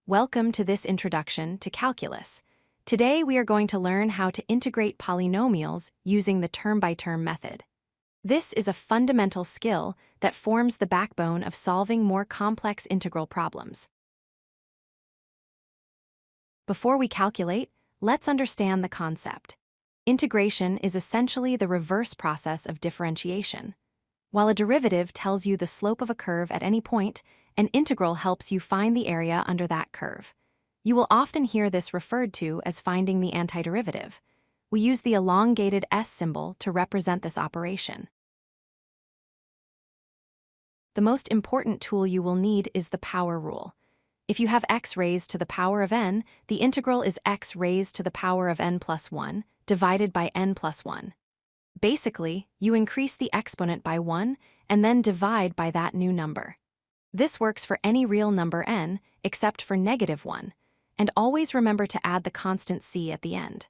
Welcome to this introduction to calculus. Today we are going to learn how to integrate polynomials using the term-by-term method. This is a fundamental skill that forms the backbone of solving more complex integral problems. Before we calculate, let's understand the concept. Integration is essentially the reverse process of differentiation. While a derivative tells you the slope of a curve at any point, an integral helps you find the area under that curve. You will often hear this referred to as finding the antiderivative. We use the elongated S symbol to represent this operation. The most important tool you will need is the power rule. If you have x raised to the power of n, the integral is x raised to the power of n plus 1 divided by n plus 1. Basically, you increase the exponent by 1 and then divide by that new number. This works for any real number n except for -1, and always remember to add the constant c at the end.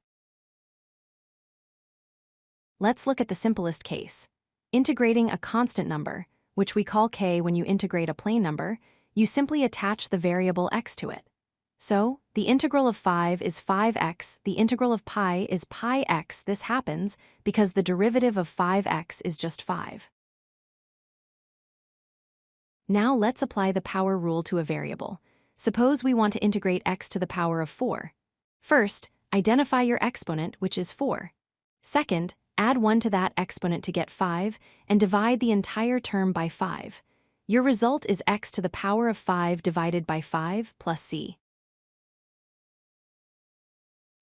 Let's look at the simplest case. Integrating a constant number, which we call k when you integrate a plane number, you simply attach the variable x to it. So, the integral of 5 is 5x, the integral of pi is pi x. This happens because the derivative of 5x is just 5. Now let's apply the power rule to a variable. Suppose we want to integrate x to the power of 4. First, identify your exponent, which is 4. Second, add 1 to that exponent to get 5, and divide the entire term by 5. Your result is x to the power of 5 divided by 5 plus c.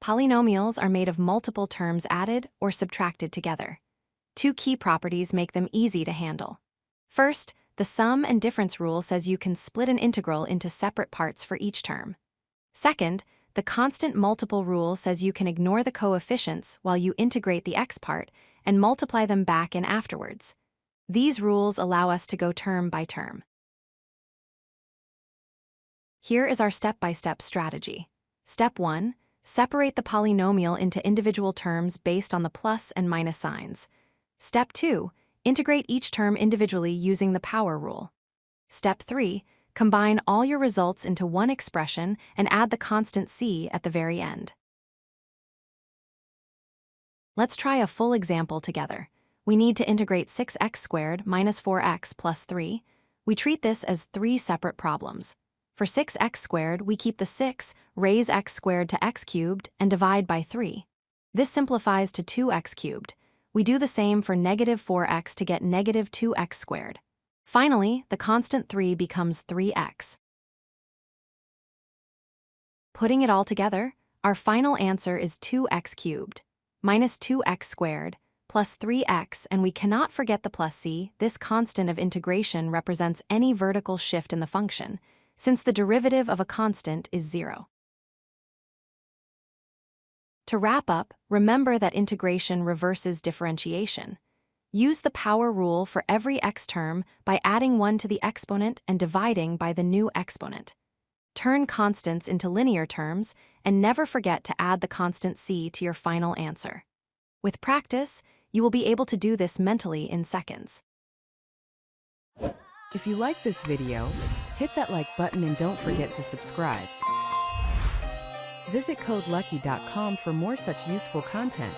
Polynomials are made of multiple terms added or subtracted together. Two key properties make them easy to handle. First, the sum and difference rule says you can split an integral into separate parts for each term. Second, the constant multiple rule says you can ignore the coefficients while you integrate the x part and multiply them back in afterwards. These rules allow us to go term by term. Here is our step-by-step strategy. Step 1. Separate the polynomial into individual terms based on the plus and minus signs. Step 2. Integrate each term individually using the power rule. Step 3. Combine all your results into one expression and add the constant c at the very end. Let's try a full example together. We need to integrate 6x squared minus 4x plus 3. We treat this as 3 separate problems. For 6x squared, we keep the 6, raise x squared to x cubed, and divide by 3. This simplifies to 2x cubed. We do the same for -4x to get -2x squared. Finally, the constant 3 becomes 3x. Putting it all together, our final answer is 2x cubed, minus 2x squared, plus 3x, and we cannot forget the plus c. This constant of integration represents any vertical shift in the function, since the derivative of a constant is 0. To wrap up, remember that integration reverses differentiation. Use the power rule for every x term by adding 1 to the exponent and dividing by the new exponent. Turn constants into linear terms and never forget to add the constant c to your final answer. With practice, you will be able to do this mentally in seconds. If you like this video, hit that like button and don't forget to subscribe. Visit codelucky.com for more such useful content.